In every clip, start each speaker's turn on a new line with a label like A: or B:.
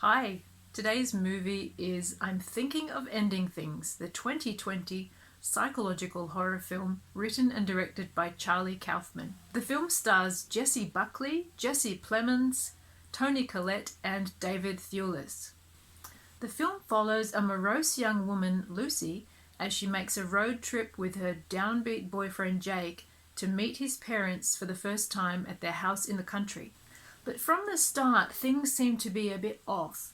A: Hi, today's movie is I'm Thinking of Ending Things, the 2020 psychological horror film written and directed by Charlie Kaufman. The film stars Jessie Buckley, Jesse Plemons, Toni Collette, and David Thewliss. The film follows a morose young woman, Lucy, as she makes a road trip with her downbeat boyfriend Jake to meet his parents for the first time at their house in the country. But from the start, things seem to be a bit off.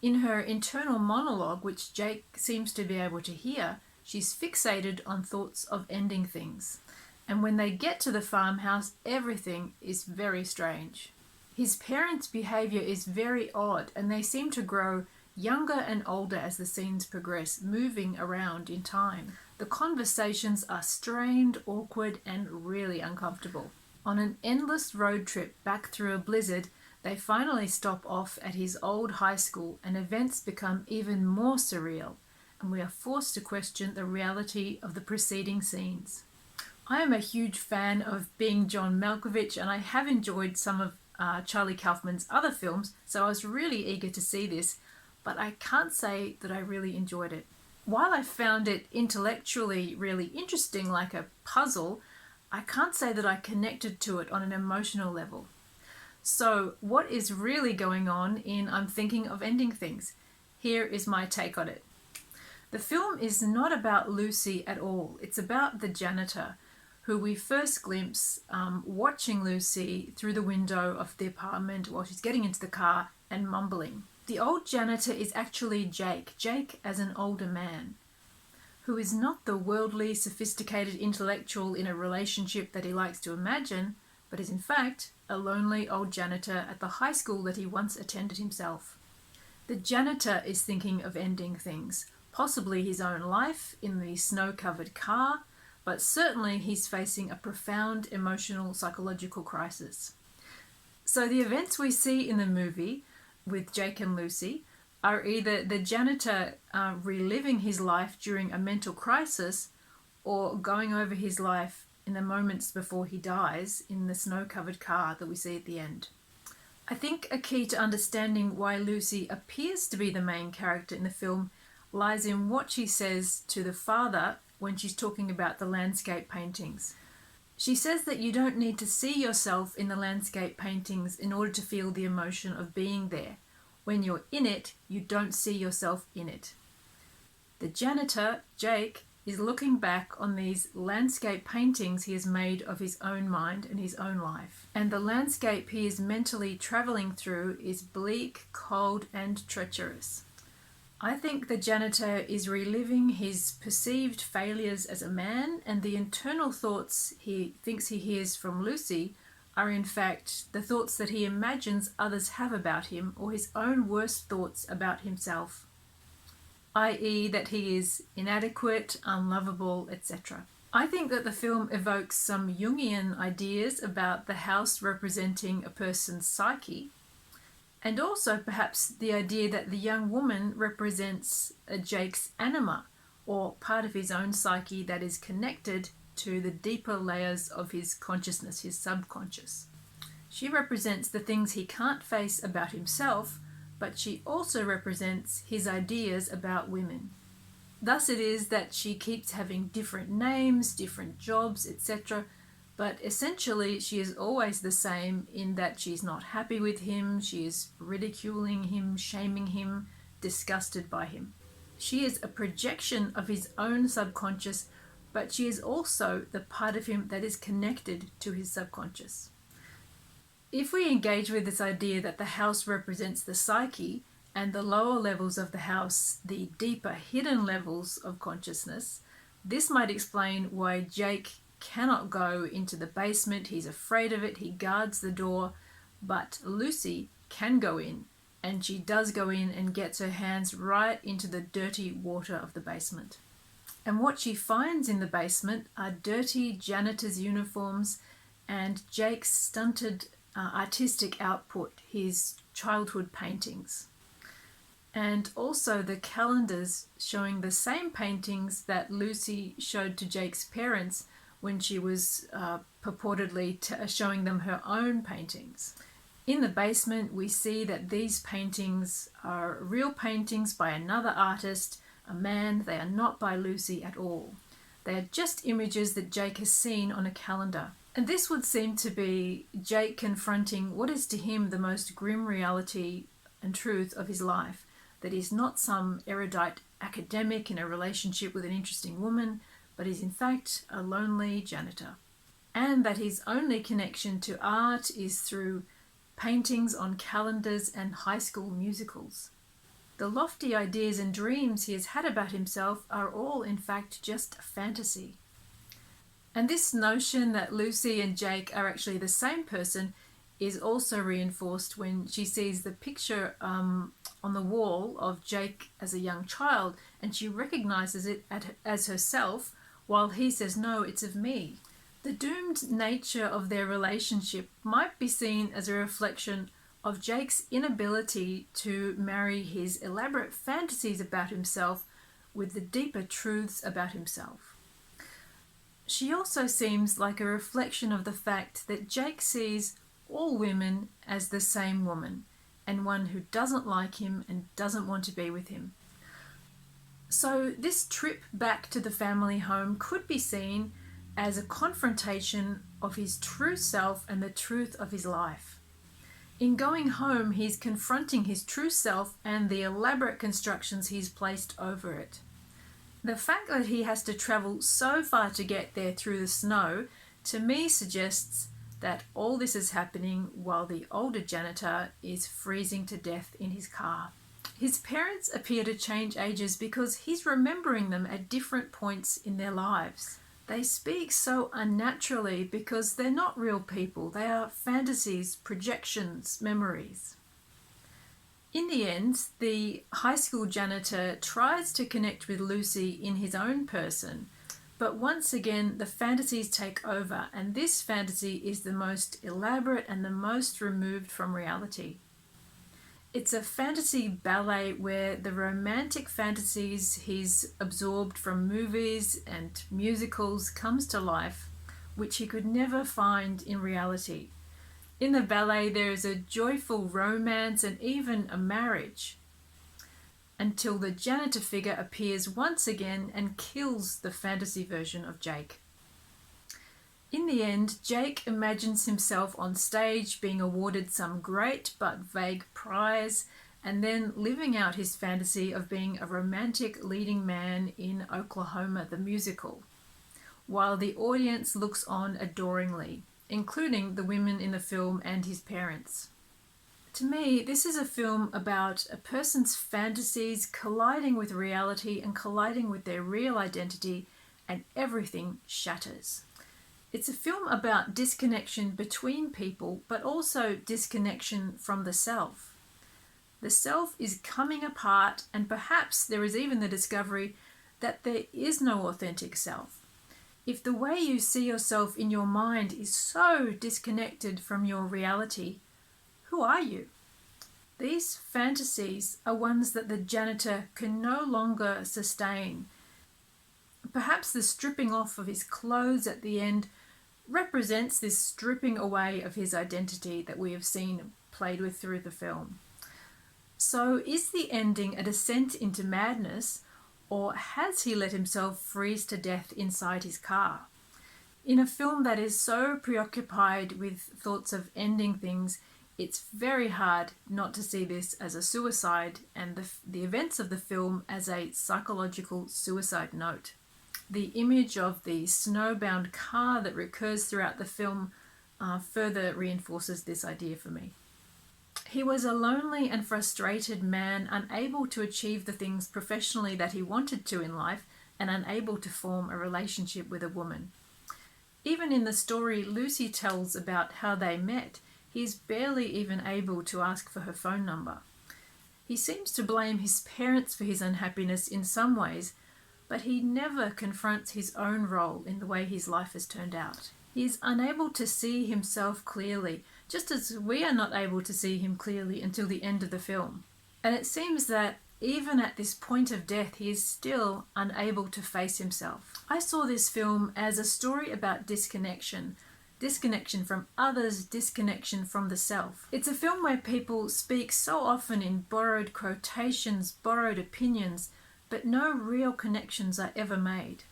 A: In her internal monologue, which Jake seems to be able to hear, she's fixated on thoughts of ending things. And when they get to the farmhouse, everything is very strange. His parents' behavior is very odd, and they seem to grow younger and older as the scenes progress, moving around in time. The conversations are strained, awkward, and really uncomfortable. On an endless road trip back through a blizzard, they finally stop off at his old high school, and events become even more surreal, and we are forced to question the reality of the preceding scenes. I am a huge fan of Being John Malkovich, and I have enjoyed some of Charlie Kaufman's other films, so I was really eager to see this, but I can't say that I really enjoyed it. While I found it intellectually really interesting, like a puzzle, I can't say that I connected to it on an emotional level. So, what is really going on in I'm Thinking of Ending Things? Here is my take on it. The film is not about Lucy at all. It's about the janitor, who we first glimpse watching Lucy through the window of the apartment while she's getting into the car and mumbling. The old janitor is actually Jake as an older man, who is not the worldly, sophisticated intellectual in a relationship that he likes to imagine, but is in fact a lonely old janitor at the high school that he once attended himself. The janitor is thinking of ending things, possibly his own life in the snow-covered car, but certainly he's facing a profound emotional psychological crisis. So the events we see in the movie with Jake and Lucy are either the janitor reliving his life during a mental crisis or going over his life in the moments before he dies in the snow-covered car that we see at the end. I think a key to understanding why Lucy appears to be the main character in the film lies in what she says to the father when she's talking about the landscape paintings. She says that you don't need to see yourself in the landscape paintings in order to feel the emotion of being there. When you're in it, you don't see yourself in it. The janitor, Jake, is looking back on these landscape paintings he has made of his own mind and his own life. And the landscape he is mentally travelling through is bleak, cold, and treacherous. I think the janitor is reliving his perceived failures as a man, and the internal thoughts he thinks he hears from Lucy are in fact the thoughts that he imagines others have about him, or his own worst thoughts about himself, i.e. that he is inadequate, unlovable, etc. I think that the film evokes some Jungian ideas about the house representing a person's psyche, and also perhaps the idea that the young woman represents Jake's anima, or part of his own psyche that is connected to the deeper layers of his consciousness, his subconscious. She represents the things he can't face about himself, but she also represents his ideas about women. Thus it is that she keeps having different names, different jobs, etc., but essentially she is always the same in that she's not happy with him, she is ridiculing him, shaming him, disgusted by him. She is a projection of his own subconscious, but she is also the part of him that is connected to his subconscious. If we engage with this idea that the house represents the psyche, and the lower levels of the house, the deeper hidden levels of consciousness, this might explain why Jake cannot go into the basement. He's afraid of it, he guards the door, but Lucy can go in, and she does go in and gets her hands right into the dirty water of the basement. And what she finds in the basement are dirty janitor's uniforms and Jake's stunted artistic output, his childhood paintings. And also the calendars showing the same paintings that Lucy showed to Jake's parents when she was purportedly showing them her own paintings. In the basement, we see that these paintings are real paintings by another artist, a man. They are not by Lucy at all. They are just images that Jake has seen on a calendar. And this would seem to be Jake confronting what is to him the most grim reality and truth of his life, that he's not some erudite academic in a relationship with an interesting woman, but is in fact a lonely janitor. And that his only connection to art is through paintings on calendars and high school musicals. The lofty ideas and dreams he has had about himself are all in fact just fantasy. And this notion that Lucy and Jake are actually the same person is also reinforced when she sees the picture on the wall of Jake as a young child, and she recognizes it as herself, while he says, "No, it's of me." The doomed nature of their relationship might be seen as a reflection of Jake's inability to marry his elaborate fantasies about himself with the deeper truths about himself. She also seems like a reflection of the fact that Jake sees all women as the same woman, and one who doesn't like him and doesn't want to be with him. So this trip back to the family home could be seen as a confrontation of his true self and the truth of his life. In going home, he's confronting his true self and the elaborate constructions he's placed over it. The fact that he has to travel so far to get there through the snow, to me suggests that all this is happening while the older janitor is freezing to death in his car. His parents appear to change ages because he's remembering them at different points in their lives. They speak so unnaturally because they're not real people. They are fantasies, projections, memories. In the end, the high school janitor tries to connect with Lucy in his own person, but once again the fantasies take over, and this fantasy is the most elaborate and the most removed from reality. It's a fantasy ballet where the romantic fantasies he's absorbed from movies and musicals comes to life, which he could never find in reality. In the ballet, there is a joyful romance and even a marriage, until the janitor figure appears once again and kills the fantasy version of Jake. In the end, Jake imagines himself on stage being awarded some great but vague prize, and then living out his fantasy of being a romantic leading man in Oklahoma the musical, while the audience looks on adoringly, including the women in the film and his parents. To me, this is a film about a person's fantasies colliding with reality and colliding with their real identity, and everything shatters. It's a film about disconnection between people, but also disconnection from the self. The self is coming apart, and perhaps there is even the discovery that there is no authentic self. If the way you see yourself in your mind is so disconnected from your reality, who are you? These fantasies are ones that the janitor can no longer sustain. Perhaps the stripping off of his clothes at the end represents this stripping away of his identity that we have seen played with through the film. So is the ending a descent into madness, or has he let himself freeze to death inside his car? In a film that is so preoccupied with thoughts of ending things, it's very hard not to see this as a suicide and the events of the film as a psychological suicide note. The image of the snowbound car that recurs throughout the film further reinforces this idea for me. He was a lonely and frustrated man, unable to achieve the things professionally that he wanted to in life, and unable to form a relationship with a woman. Even in the story Lucy tells about how they met, he is barely even able to ask for her phone number. He seems to blame his parents for his unhappiness in some ways, but he never confronts his own role in the way his life has turned out. He is unable to see himself clearly, just as we are not able to see him clearly until the end of the film. And it seems that even at this point of death, he is still unable to face himself. I saw this film as a story about disconnection disconnection from others, disconnection from the self. It's a film where people speak so often in borrowed quotations, borrowed opinions, but no real connections are ever made.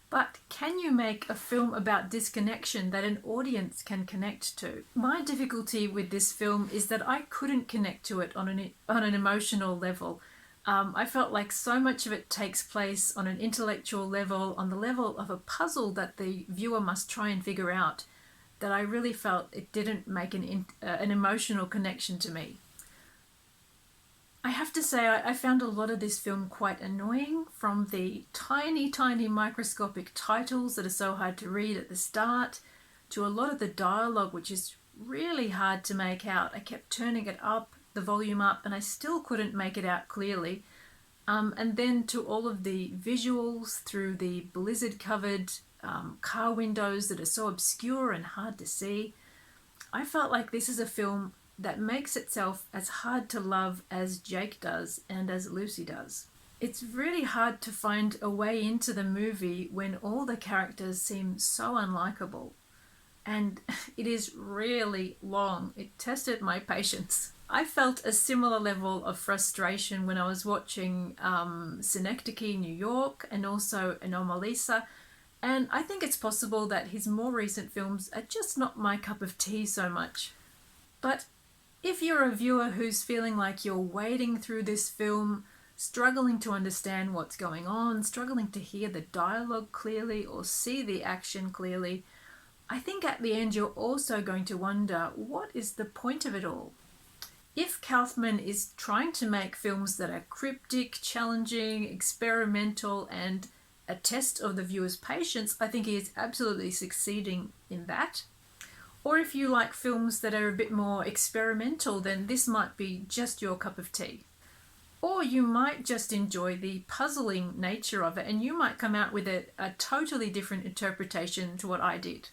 A: But can you make a film about disconnection that an audience can connect to? My difficulty with this film is that I couldn't connect to it on an emotional level. I felt like so much of it takes place on an intellectual level, on the level of a puzzle that the viewer must try and figure out, that I really felt it didn't make an emotional connection to me. I have to say I found a lot of this film quite annoying, from the tiny, tiny microscopic titles that are so hard to read at the start, to a lot of the dialogue which is really hard to make out. I kept turning it up, the volume up, and I still couldn't make it out clearly. And then to all of the visuals through the blizzard-covered car windows that are so obscure and hard to see. I felt like this is a film that makes itself as hard to love as Jake does and as Lucy does. It's really hard to find a way into the movie when all the characters seem so unlikable. And it is really long. It tested my patience. I felt a similar level of frustration when I was watching Synecdoche, New York, and also Anomalisa. And I think it's possible that his more recent films are just not my cup of tea so much. But if you're a viewer who's feeling like you're wading through this film, struggling to understand what's going on, struggling to hear the dialogue clearly or see the action clearly, I think at the end you're also going to wonder, what is the point of it all? If Kaufman is trying to make films that are cryptic, challenging, experimental, and a test of the viewer's patience, I think he is absolutely succeeding in that. Or if you like films that are a bit more experimental, then this might be just your cup of tea. Or you might just enjoy the puzzling nature of it, and you might come out with a totally different interpretation to what I did.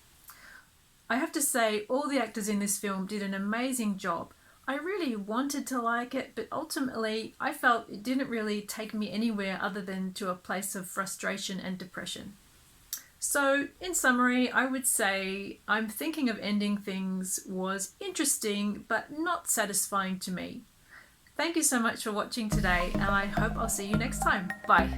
A: I have to say, all the actors in this film did an amazing job. I really wanted to like it, but ultimately I felt it didn't really take me anywhere other than to a place of frustration and depression. So, in summary, I would say I'm Thinking of Ending Things was interesting, but not satisfying to me. Thank you so much for watching today, and I hope I'll see you next time. Bye.